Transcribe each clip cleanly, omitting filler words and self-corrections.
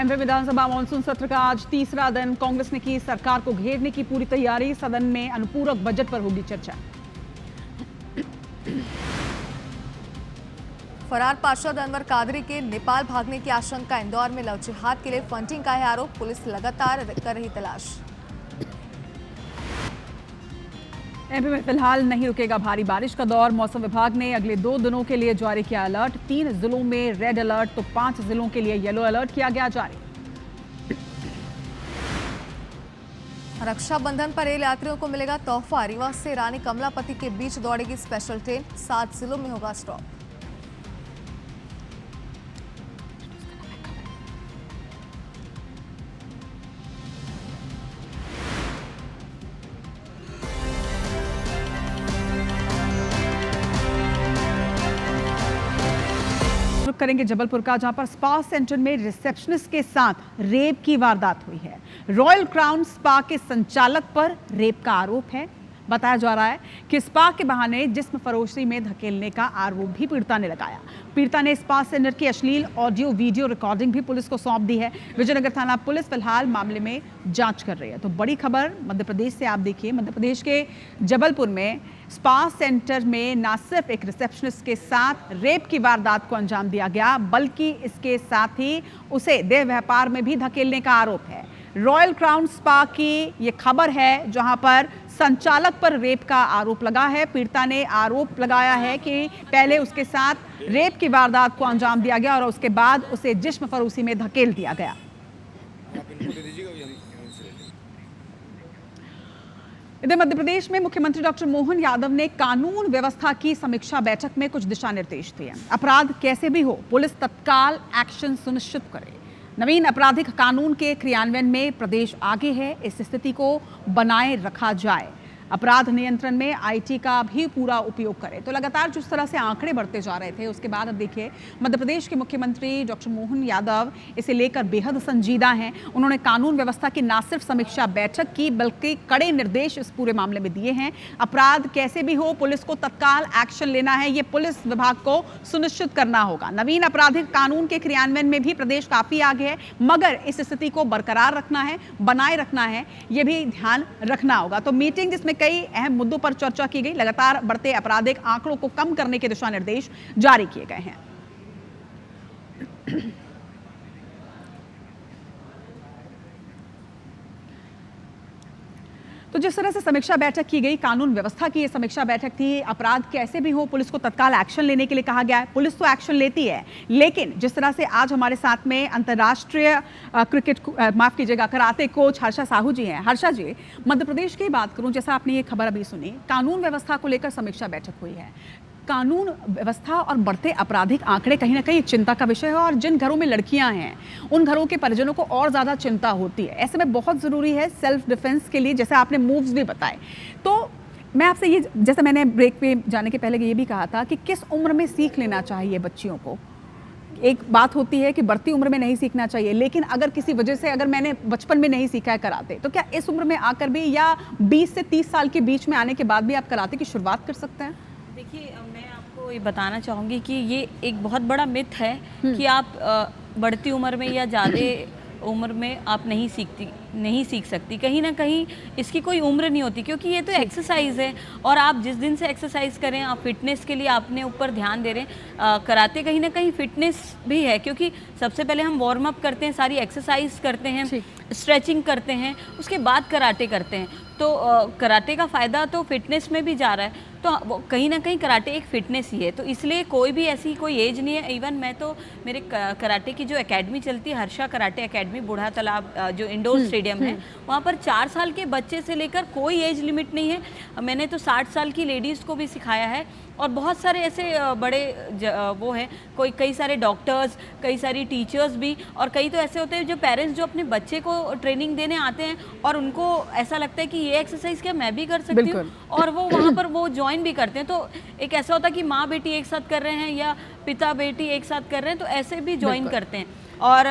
MP विधानसभा monsoon सत्र का आज तीसरा दिन। कांग्रेस ने की सरकार को घेरने की पूरी तैयारी। सदन में अनुपूरक बजट पर होगी चर्चा। फरार पार्षद अनवर कादरी के नेपाल भागने की आशंका। इंदौर में लव जिहाद के लिए फंडिंग का है आरोप। पुलिस लगातार कर रही तलाश। एमपी में फिलहाल नहीं रुकेगा भारी बारिश का दौर। मौसम विभाग ने अगले 2 दिनों के लिए जारी किया अलर्ट। 3 जिलों में रेड अलर्ट तो 5 जिलों के लिए येलो अलर्ट किया गया जारी। रक्षाबंधन पर रेल यात्रियों को मिलेगा तोहफा। रीवा से रानी कमलापति के बीच दौड़ेगी स्पेशल ट्रेन। 7 जिलों में होगा स्टॉप। करेंगे जबलपुर का, जहां पर स्पा सेंटर में रिसेप्शनिस्ट के साथ रेप की वारदात हुई है। रॉयल क्राउन स्पा के संचालक पर रेप का आरोप है। बताया जा रहा है कि स्पा के बहाने जिस्म फरोशी में धकेलने का आरोप भी पीड़िता ने लगाया। पीड़िता ने स्पा सेंटर की अश्लील ऑडियो वीडियो रिकॉर्डिंग भी पुलिस को सौंप दी है। विजयनगर थाना पुलिस फिलहाल मामले में जांच कर रही है। तो बड़ी खबर मध्य प्रदेश से आप देखिए। मध्य प्रदेश के जबलपुर में स्पा सेंटर में न सिर्फ एक रिसेप्शनिस्ट के साथ रेप की वारदात को अंजाम दिया गया, बल्कि इसके साथ ही उसे देह व्यापार में भी धकेलने का आरोप है। रॉयल क्राउन स्पा की ये खबर है, जहां पर संचालक पर रेप का आरोप लगा है। पीड़िता ने आरोप लगाया है कि पहले उसके साथ रेप की वारदात को अंजाम दिया गया और उसके बाद उसे जिस्म फरोशी में धकेल दिया गया। इधर मध्य प्रदेश में मुख्यमंत्री डॉक्टर मोहन यादव ने कानून व्यवस्था की समीक्षा बैठक में कुछ दिशा निर्देश दिए। अपराध कैसे भी हो, पुलिस तत्काल एक्शन सुनिश्चित करे। नवीन आपराधिक कानून के क्रियान्वयन में प्रदेश आगे है। इस स्थिति को बनाए रखा जाए। अपराध नियंत्रण में आईटी का भी पूरा उपयोग करें। तो लगातार जिस तरह से आंकड़े बढ़ते जा रहे थे, उसके बाद अब देखिए मध्य प्रदेश के मुख्यमंत्री डॉक्टर मोहन यादव इसे लेकर बेहद संजीदा हैं। उन्होंने कानून व्यवस्था की न सिर्फ समीक्षा बैठक की, बल्कि कड़े निर्देश इस पूरे मामले में दिए हैं। अपराध कैसे भी हो, पुलिस को तत्काल एक्शन लेना है। ये पुलिस विभाग को सुनिश्चित करना होगा। नवीन आपराधिक कानून के क्रियान्वयन में भी प्रदेश काफी आगे है, मगर इस स्थिति को बरकरार रखना है, बनाए रखना है, ये भी ध्यान रखना होगा। तो मीटिंग जिसमें कई अहम मुद्दों पर चर्चा की गई। लगातार बढ़ते आपराधिक आंकड़ों को कम करने के दिशा निर्देश जारी किए गए हैं। तो जिस तरह से समीक्षा बैठक की गई, कानून व्यवस्था की ये समीक्षा बैठक थी। अपराध कैसे भी हो, पुलिस को तत्काल एक्शन लेने के लिए कहा गया है। पुलिस तो एक्शन लेती है, लेकिन जिस तरह से आज हमारे साथ में अंतर्राष्ट्रीय क्रिकेट माफ कीजिएगा कराटे कोच हर्षा साहू जी हैं। हर्षा जी, मध्य प्रदेश की बात करूं, जैसा आपने ये खबर अभी सुनी, कानून व्यवस्था को लेकर समीक्षा बैठक हुई है। कानून व्यवस्था और बढ़ते आपराधिक आंकड़े कहीं ना कहीं चिंता का विषय है, और जिन घरों में लड़कियां हैं उन घरों के परिजनों को और ज़्यादा चिंता होती है। ऐसे में बहुत ज़रूरी है सेल्फ डिफेंस के लिए, जैसे आपने मूव्स भी बताए। तो मैं आपसे ये, जैसे मैंने ब्रेक पे जाने के पहले ये भी कहा था कि किस उम्र में सीख लेना चाहिए बच्चियों को। एक बात होती है कि बढ़ती उम्र में नहीं सीखना चाहिए, लेकिन अगर किसी वजह से अगर मैंने बचपन में नहीं सीखा है कराटे, तो क्या इस उम्र में आकर भी या 20 से 30 साल के बीच में आने के बाद भी आप कराटे की शुरुआत कर सकते हैं? देखिए, मैं आपको ये बताना चाहूँगी कि ये एक बहुत बड़ा मिथ है कि आप बढ़ती उम्र में या ज़्यादा उम्र में आप नहीं सीख सकती। कहीं ना कहीं इसकी कोई उम्र नहीं होती, क्योंकि ये तो एक्सरसाइज है। और आप जिस दिन से एक्सरसाइज करें, आप फिटनेस के लिए आपने ऊपर ध्यान दे रहे हैं। कराटे कहीं ना कहीं फिटनेस भी है, क्योंकि सबसे पहले हम वार्म अप करते हैं, सारी एक्सरसाइज करते हैं, स्ट्रेचिंग करते हैं, उसके बाद कराटे करते हैं। तो कराटे का फ़ायदा तो फिटनेस में भी जा रहा है। तो कहीं ना कहीं कराटे एक फ़िटनेस ही है। तो इसलिए कोई भी ऐसी कोई एज नहीं है। इवन मैं तो, मेरे कराटे की जो एकेडमी चलती है, हर्षा कराटे एकेडमी, बूढ़ा तालाब जो इंडोर स्टेडियम है, वहाँ पर 4 साल के बच्चे से लेकर कोई एज लिमिट नहीं है। मैंने तो 60 साल की लेडीज़ को भी सिखाया है। और बहुत सारे ऐसे बड़े वो हैं, कई सारे डॉक्टर्स, कई सारी टीचर्स भी, और कई तो ऐसे होते हैं जो पेरेंट्स जो अपने बच्चे को ट्रेनिंग देने आते हैं और उनको ऐसा लगता है कि ये एक्सरसाइज क्या मैं भी कर सकती हूँ, और वो वहाँ पर वो ज्वाइन भी करते हैं। तो एक ऐसा होता है कि माँ बेटी एक साथ कर रहे हैं या पिता बेटी एक साथ कर रहे हैं, तो ऐसे भी ज्वाइन करते हैं। और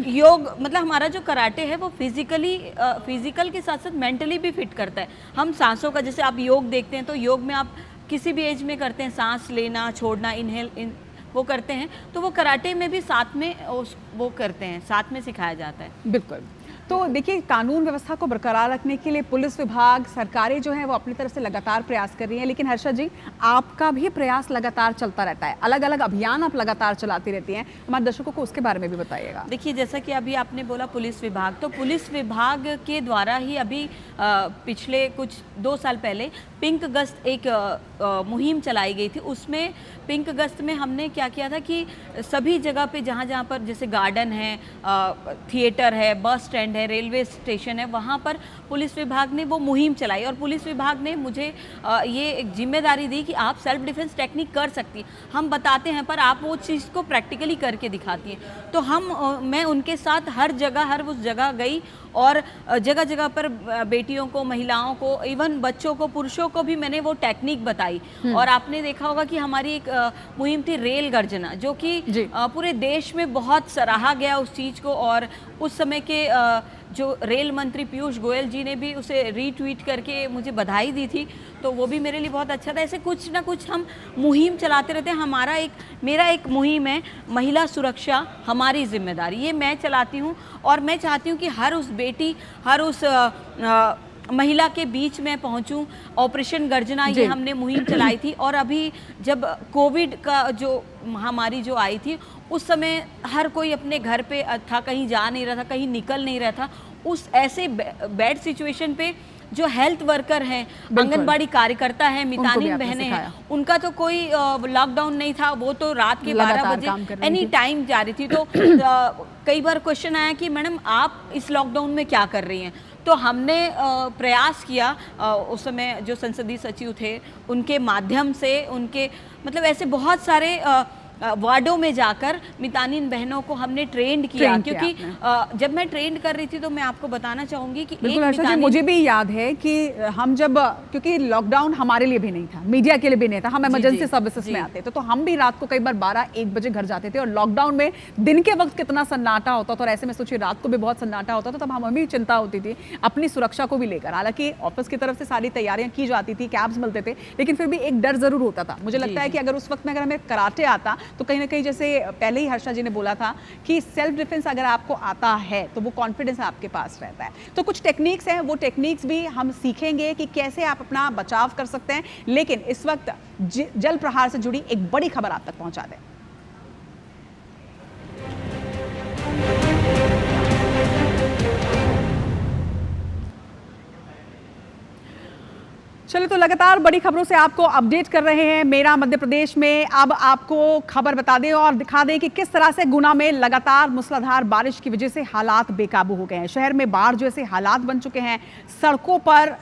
योग मतलब हमारा जो कराटे है वो फिजिकल के साथ साथ मेंटली भी फिट करता है। हम सांसों का, जैसे आप योग देखते हैं तो योग में आप किसी भी एज में करते हैं, सांस लेना छोड़ना, इनहेल वो करते हैं, तो वो कराटे में भी साथ में वो करते हैं, साथ में सिखाया जाता है। बिल्कुल। तो देखिए, कानून व्यवस्था को बरकरार रखने के लिए पुलिस विभाग, सरकारें जो हैं वो अपनी तरफ से लगातार प्रयास कर रही हैं, लेकिन हर्षा जी, आपका भी प्रयास लगातार चलता रहता है, अलग अलग अभियान आप लगातार चलाती रहती हैं, हमारे दर्शकों को उसके बारे में भी बताइएगा। देखिए, जैसा कि अभी आपने बोला पुलिस विभाग, तो पुलिस विभाग के द्वारा ही अभी पिछले कुछ 2 साल पहले पिंक गश्त एक मुहिम चलाई गई थी। उसमें पिंक गश्त में हमने क्या किया था कि सभी जगह पे जहाँ जहाँ पर जैसे गार्डन है, थिएटर है, बस स्टैंड है, रेलवे स्टेशन है, वहाँ पर पुलिस विभाग ने वो मुहिम चलाई और पुलिस विभाग ने मुझे ये एक जिम्मेदारी दी कि आप सेल्फ डिफेंस टेक्निक कर सकती हैं, हम बताते हैं पर आप वो चीज़ को प्रैक्टिकली करके दिखाती हैं। तो मैं उनके साथ हर उस जगह गई और जगह जगह पर बेटियों को, महिलाओं को, इवन बच्चों को, पुरुषों को भी मैंने वो टेक्निक बताई। और आपने देखा होगा कि हमारी एक मुहिम थी रेल गर्जना, जो कि पूरे देश में बहुत सराहा गया उस चीज़ को, और उस समय के जो रेल मंत्री पीयूष गोयल जी ने भी उसे रीट्वीट करके मुझे बधाई दी थी, तो वो भी मेरे लिए बहुत अच्छा था। ऐसे कुछ ना कुछ हम मुहिम चलाते रहते हैं। मेरा एक मुहिम है महिला सुरक्षा हमारी जिम्मेदारी, ये मैं चलाती हूँ और मैं चाहती हूँ कि हर उस बेटी, हर उस महिला के बीच में पहुंचूं। ऑपरेशन गर्जना ये हमने मुहिम चलाई थी, और अभी जब कोविड का जो महामारी जो आई थी, उस समय हर कोई अपने घर पे था, कहीं जा नहीं रहा था, कहीं निकल नहीं रहा था। उस ऐसे बैड सिचुएशन पे जो हेल्थ वर्कर हैं, आंगनबाड़ी कार्यकर्ता हैं, मितानिन बहनें हैं, उनका तो कोई लॉकडाउन नहीं था, वो तो रात के 12 बजे एनी टाइम जा रही थी। तो कई बार क्वेश्चन आया कि मैडम आप इस लॉकडाउन में क्या कर रही हैं, तो हमने प्रयास किया उस समय जो संसदीय सचिव थे उनके माध्यम से, उनके मतलब ऐसे बहुत सारे वार्डों में जाकर मितानिन बहनों को हमने ट्रेंड किया, क्योंकि जब मैं ट्रेंड कर रही थी तो मैं आपको बताना चाहूँगी कि बिल्कुल मुझे भी याद है कि हम जब, क्योंकि लॉकडाउन हमारे लिए भी नहीं था, मीडिया के लिए भी नहीं था, हम इमरजेंसी सर्विसेज में आते थे, तो हम भी रात को कई बार 12-1 बजे घर जाते थे। और लॉकडाउन में दिन के वक्त कितना सन्नाटा होता था, और ऐसे में सोचिए रात को भी बहुत सन्नाटा होता था, तब हमें भी चिंता होती थी अपनी सुरक्षा को भी लेकर। हालांकि ऑफिस की तरफ से सारी तैयारियां की जाती थी, कैब्स मिलते थे, लेकिन फिर भी एक डर जरूर होता था। मुझे लगता है कि अगर उस वक्त में अगर हमें कराटे आता, तो कहीं ना कहीं जैसे पहले ही हर्षा जी ने बोला था कि सेल्फ डिफेंस अगर आपको आता है तो वो कॉन्फिडेंस आपके पास रहता है। तो कुछ टेक्निक्स हैं, वो टेक्निक्स भी हम सीखेंगे कि कैसे आप अपना बचाव कर सकते हैं। लेकिन इस वक्त जल प्रहार से जुड़ी एक बड़ी खबर आप तक पहुंचा दें। चलिए, तो लगातार बड़ी खबरों से आपको अपडेट कर रहे हैं मेरा मध्य प्रदेश में। अब आपको खबर बता दें और दिखा दें कि किस तरह से गुना में लगातार मूसलाधार बारिश की वजह से हालात बेकाबू हो गए हैं। शहर में बाढ़ जैसे हालात बन चुके हैं, सड़कों पर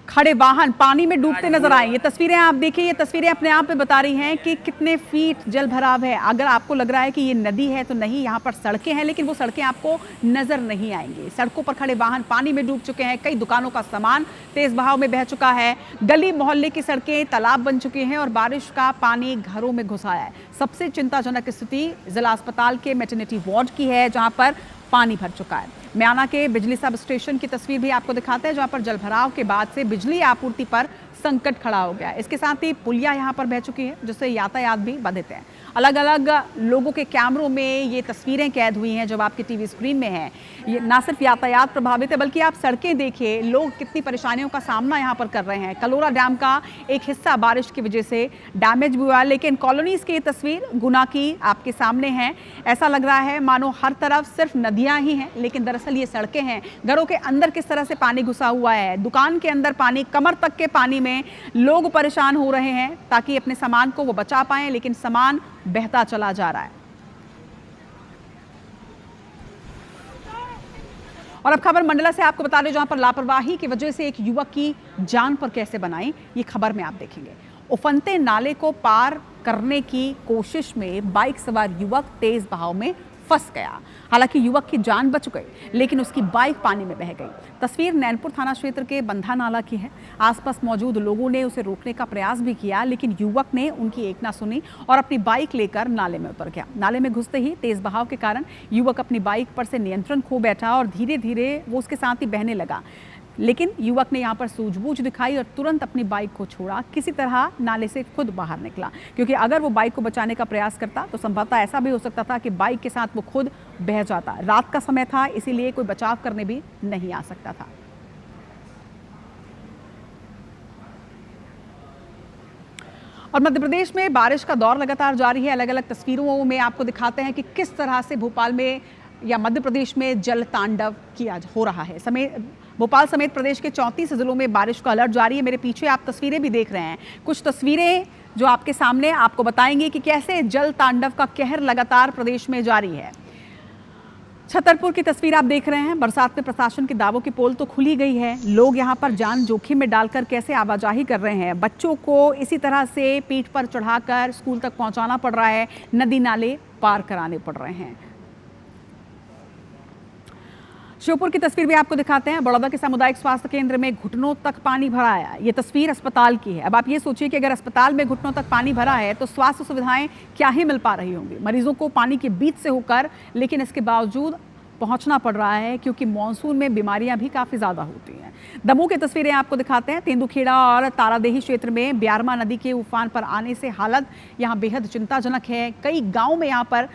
खड़े वाहन पानी में डूबते नजर आए। ये तस्वीरें आप देखिए, ये तस्वीरें अपने आप में बता रही हैं कि कितने फीट जल भराव है। अगर आपको लग रहा है कि ये नदी है, तो नहीं, यहाँ पर सड़कें हैं, लेकिन वो सड़कें आपको नजर नहीं आएंगी। सड़कों पर खड़े वाहन पानी में डूब चुके हैं, कई दुकानों का सामान तेज बहाव में बह चुका है, गली मोहल्ले की सड़कें तालाब बन चुकी हैं और बारिश का पानी घरों में घुस आया है। सबसे चिंताजनक स्थिति जिला अस्पताल के मैटरनिटी वार्ड की है, जहाँ पर पानी भर चुका है। म्याना के बिजली सब स्टेशन की तस्वीर भी आपको दिखाते हैं, जहां पर जलभराव के बाद से बिजली आपूर्ति पर संकट खड़ा हो गया है। इसके साथ ही पुलिया यहां पर बह चुकी है, जिससे यातायात भी बाधित है। अलग अलग लोगों के कैमरों में ये तस्वीरें कैद हुई हैं, जब आपकी टीवी स्क्रीन में है। ये ना सिर्फ यातायात प्रभावित है, बल्कि आप सड़कें देखिए, लोग कितनी परेशानियों का सामना यहाँ पर कर रहे हैं। कलोरा डैम का एक हिस्सा बारिश की वजह से डैमेज हुआ, लेकिन कॉलोनीज की तस्वीर गुना की आपके सामने है। ऐसा लग रहा है मानो हर तरफ सिर्फ नदियाँ ही हैं, लेकिन दरअसल ये सड़कें हैं। घरों के अंदर किस तरह से पानी घुसा हुआ है, दुकान के अंदर पानी, कमर तक के पानी में लोग परेशान हो रहे हैं ताकि अपने सामान को वो बचा पाएं, लेकिन सामान बहता चला जा रहा है। और अब खबर मंडला से आपको बता दें, जहां पर लापरवाही की वजह से एक युवक की जान पर कैसे बनाई, ये खबर में आप देखेंगे। उफनते नाले को पार करने की कोशिश में बाइक सवार युवक तेज बहाव में फंस गया। हालांकि युवक की जान बच गई, लेकिन उसकी बाइक पानी में बह गई। तस्वीर नैनपुर थाना क्षेत्र के बंधा नाला की है। आसपास मौजूद लोगों ने उसे रोकने का प्रयास भी किया, लेकिन युवक ने उनकी एक ना सुनी और अपनी बाइक लेकर नाले में उतर गया। नाले में घुसते ही तेज बहाव के कारण युवक अपनी बाइक पर से नियंत्रण खो बैठा और धीरे धीरे वो उसके साथ ही बहने लगा। लेकिन युवक ने यहाँ पर सूझबूझ दिखाई और तुरंत अपनी बाइक को छोड़ा, किसी तरह नाले से खुद बाहर निकला, क्योंकि अगर वो बाइक को बचाने का प्रयास करता तो संभवतः ऐसा भी हो सकता था कि बाइक के साथ वो खुद बह जाता। रात का समय था, इसीलिए कोई बचाव करने भी नहीं आ सकता था। और मध्य प्रदेश में बारिश का दौर लगातार जारी है। अलग अलग तस्वीरों में आपको दिखाते हैं कि किस तरह से भोपाल में या मध्य प्रदेश में जल तांडव किया हो रहा है। भोपाल समेत प्रदेश के 34 जिलों में बारिश का अलर्ट जारी है। मेरे पीछे आप तस्वीरें भी देख रहे हैं। कुछ तस्वीरें जो आपके सामने आपको बताएंगी कि कैसे जल तांडव का कहर लगातार प्रदेश में जारी है। छतरपुर की तस्वीर आप देख रहे हैं। बरसात में प्रशासन के दावों की पोल तो खुली गई है। लोग यहां पर जान जोखिम में डालकर कैसे आवाजाही कर रहे हैं। बच्चों को इसी तरह से पीठ पर चढ़ाकर स्कूल तक पहुंचाना पड़ रहा है। नदी नाले पार कराने पड़ रहे हैं। श्योपुर की तस्वीर भी आपको दिखाते हैं। बड़ौदा के सामुदायिक स्वास्थ्य केंद्र में घुटनों तक पानी भरा है। ये तस्वीर अस्पताल की है। अब आप ये सोचिए कि अगर अस्पताल में घुटनों तक पानी भरा है तो स्वास्थ्य सुविधाएं क्या ही मिल पा रही होंगी। मरीजों को पानी के बीच से होकर, लेकिन इसके बावजूद पहुंचना पड़ रहा है, क्योंकि मॉनसून में बीमारियां भी काफ़ी ज़्यादा होती हैं। दमोह की तस्वीरें आपको दिखाते हैं। तेंदुखेड़ा और तारादेही क्षेत्र में ब्यारमा नदी के उफान पर आने से हालत यहाँ बेहद चिंताजनक है। कई गांव में यहाँ पर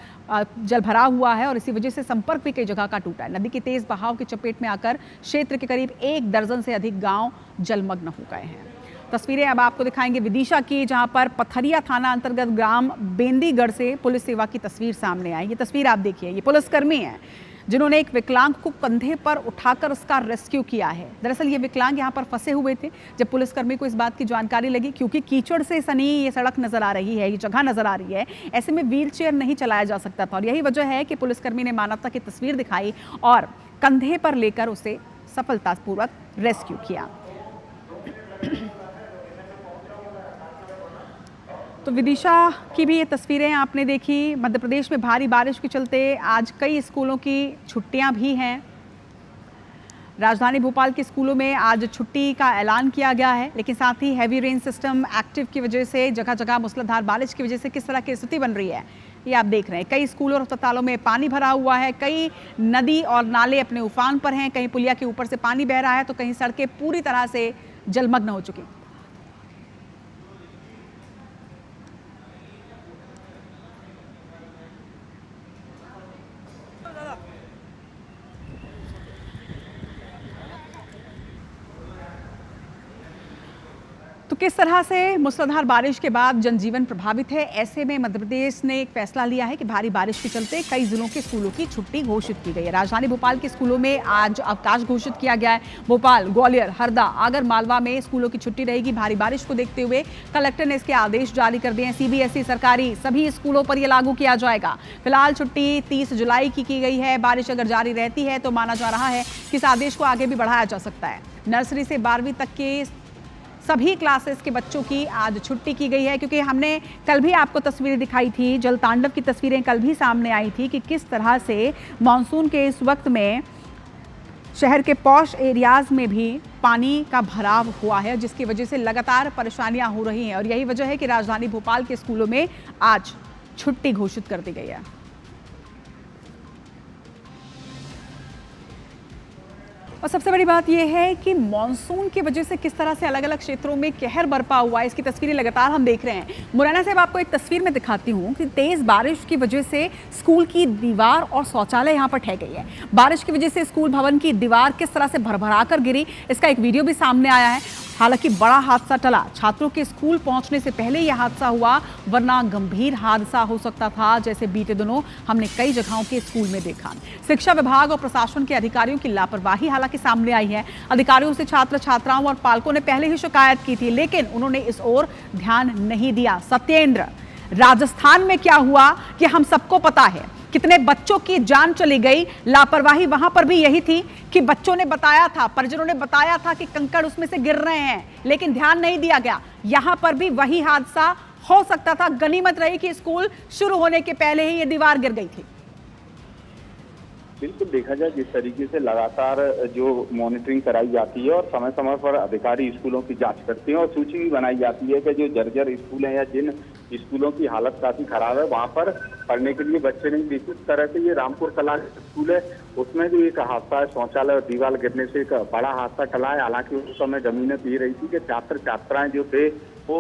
जल भरा हुआ है और इसी वजह से संपर्क भी कई जगह का टूटा है। नदी के तेज बहाव की चपेट में आकर क्षेत्र के करीब 1 दर्जन से अधिक गाँव जलमग्न हो गए हैं। तस्वीरें अब आपको दिखाएंगे विदिशा की, जहां पर पथरिया थाना अंतर्गत ग्राम बेंदीगढ़ से पुलिस सेवा की तस्वीर सामने आई। ये तस्वीर आप देखिए, ये पुलिसकर्मी हैं जिन्होंने एक विकलांग को कंधे पर उठाकर उसका रेस्क्यू किया है। दरअसल ये विकलांग यहाँ पर फंसे हुए थे जब पुलिसकर्मी को इस बात की जानकारी लगी, क्योंकि कीचड़ से सनी ये सड़क नजर आ रही है, ये जगह नजर आ रही है। ऐसे में व्हीलचेयर नहीं चलाया जा सकता था और यही वजह है कि पुलिसकर्मी ने मानवता की तस्वीर दिखाई और कंधे पर लेकर उसे सफलतापूर्वक रेस्क्यू किया। तो विदिशा की भी ये तस्वीरें आपने देखी। मध्य प्रदेश में भारी बारिश के चलते आज कई स्कूलों की छुट्टियां भी हैं। राजधानी भोपाल के स्कूलों में आज छुट्टी का ऐलान किया गया है, लेकिन साथ ही हैवी रेन सिस्टम एक्टिव की वजह से जगह जगह मूसलाधार बारिश की वजह से किस तरह की स्थिति बन रही है ये आप देख रहे हैं। कई स्कूलों और अस्पतालों में पानी भरा हुआ है, कई नदी और नाले अपने उफान पर हैं, कहीं पुलिया के ऊपर से पानी बह रहा है तो कहीं सड़कें पूरी तरह से जलमग्न हो चुकी। तो किस तरह से मूसलाधार बारिश के बाद जनजीवन प्रभावित है। ऐसे में मध्य प्रदेश ने एक फैसला लिया है कि भारी बारिश के चलते कई जिलों के स्कूलों की छुट्टी घोषित की गई है। राजधानी भोपाल के स्कूलों में आज अवकाश घोषित किया गया है। भोपाल, ग्वालियर, हरदा, आगर मालवा में स्कूलों की छुट्टी रहेगी। भारी बारिश को देखते हुए कलेक्टर ने इसके आदेश जारी कर दिए हैं। CBSE सरकारी सभी स्कूलों पर यह लागू किया जाएगा। फिलहाल छुट्टी 30 जुलाई की गई है। बारिश अगर जारी रहती है तो माना जा रहा है कि इस आदेश को आगे भी बढ़ाया जा सकता है। नर्सरी से 12वीं तक के सभी क्लासेस के बच्चों की आज छुट्टी की गई है, क्योंकि हमने कल भी आपको तस्वीरें दिखाई थी, जल तांडव की तस्वीरें कल भी सामने आई थी कि किस तरह से मानसून के इस वक्त में शहर के पॉश एरियाज़ में भी पानी का भराव हुआ है, जिसकी वजह से लगातार परेशानियां हो रही हैं। और यही वजह है कि राजधानी भोपाल के स्कूलों में आज छुट्टी घोषित कर दी गई है। और सबसे बड़ी बात यह है कि मॉनसून की वजह से किस तरह से अलग अलग क्षेत्रों में कहर बरपा हुआ है, इसकी तस्वीरें लगातार हम देख रहे हैं। मुरैना से अब आपको एक तस्वीर में दिखाती हूँ कि तेज बारिश की वजह से स्कूल की दीवार और शौचालय यहाँ पर ढह गई है। बारिश की वजह से स्कूल भवन की दीवार किस तरह से भरभरा कर गिरी, इसका एक वीडियो भी सामने आया है। हालांकि बड़ा हादसा टला, छात्रों के स्कूल पहुंचने से पहले यह हादसा हुआ, वरना गंभीर हादसा हो सकता था, जैसे बीते दिनों हमने कई जगहों के स्कूल में देखा। शिक्षा विभाग और प्रशासन के अधिकारियों की लापरवाही हालांकि सामने आई है। अधिकारियों से छात्र छात्राओं और पालकों ने पहले ही शिकायत की थी, लेकिन उन्होंने इस ओर ध्यान नहीं दिया। सत्येंद्र, राजस्थान में क्या हुआ कि हम सबको पता है, कितने बच्चों की जान चली गई। लापरवाही वहां पर भी यही थी कि बच्चों ने बताया था, परिजनों ने बताया था कि कंकड़ उसमें से गिर रहे हैं, लेकिन ध्यान नहीं दिया गया। यहां पर भी वही हादसा हो सकता था। गनीमत रही कि स्कूल शुरू होने के पहले ही ये दीवार गिर गई थी। बिल्कुल, देखा जाए जिस तरीके से लगातार जो मॉनिटरिंग कराई जाती है और समय समय पर अधिकारी स्कूलों की जांच करते हैं और सूची भी बनाई जाती है कि जो जर्जर स्कूल हैं या जिन स्कूलों की हालत काफी खराब है। वहाँ पर पढ़ने के लिए बच्चे नहीं देते। इस तरह से ये रामपुर कला स्कूल है, उसमें भी एक हादसा है, शौचालय और दीवार गिरने से एक बड़ा हादसा टला है। हालांकि उस समय जमीनें पी रही थी कि छात्र छात्राएं जो थे वो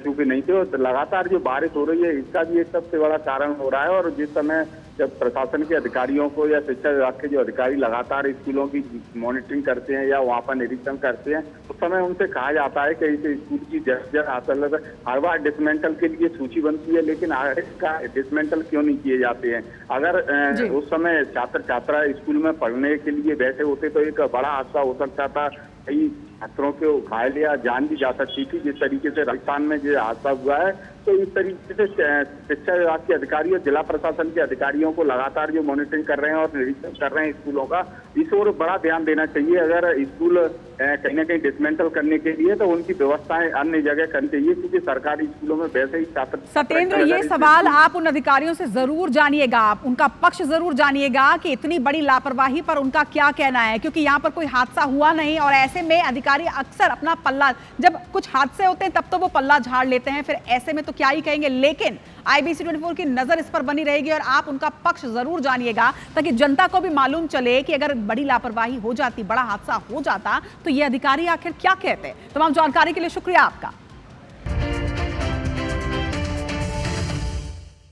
चूंकि नहीं थे, और लगातार जो बारिश हो रही है इसका भी एक सबसे बड़ा कारण हो रहा है। और जिस समय जब प्रशासन के अधिकारियों को या शिक्षा विभाग के जो अधिकारी लगातार स्कूलों की मॉनिटरिंग करते हैं या वहाँ पर निरीक्षण करते हैं, उस समय उनसे कहा जाता है कि इस स्कूल की जर्जर हासिल हर बार डिसमेंटल के लिए सूची बनती है, लेकिन इसका डिसमेंटल क्यों नहीं किए जाते हैं। अगर उस समय छात्र छात्रा स्कूल में पढ़ने के लिए बैठे होते तो एक बड़ा हादसा हो सकता था, कई छात्रों को घायल या जान भी जा सकती थी। जिस तरीके से राजस्थान में जो हादसा हुआ है, तो इस तरीके से शिक्षा विभाग के अधिकारी और जिला प्रशासन के अधिकारियों को लगातार जो मॉनिटरिंग कर रहे हैं और निरीक्षण कर रहे हैं स्कूलों का, इस ओर बड़ा ध्यान देना चाहिए। अगर स्कूल कहीं ना कहीं डिसमेंटल करने के लिए तो उनकी व्यवस्थाएं अन्य जगह करनी चाहिए, क्योंकि सरकारी स्कूलों में वैसे ही छात्र। सत्येंद्र, ये सवाल आप उन अधिकारियों से जरूर जानिएगा, आप उनका पक्ष जरूर जानिएगा कि इतनी बड़ी लापरवाही पर उनका क्या कहना है, क्योंकि यहाँ पर कोई हादसा हुआ नहीं और ऐसे में अधिकारी अक्सर अपना पल्ला, जब कुछ हादसे होते हैं तब तो वो पल्ला झाड़ लेते हैं, फिर ऐसे में तो क्या ही कहेंगे। लेकिन IBC 24 की नजर इस पर बनी रहेगी और आप उनका पक्ष जरूर जानिएगा, ताकि जनता को भी मालूम चले कि अगर बड़ी लापरवाही हो जाती, बड़ा हादसा हो जाता, तो ये अधिकारी आखिर क्या कहते हैं। तमाम जानकारी के लिए शुक्रिया आपका।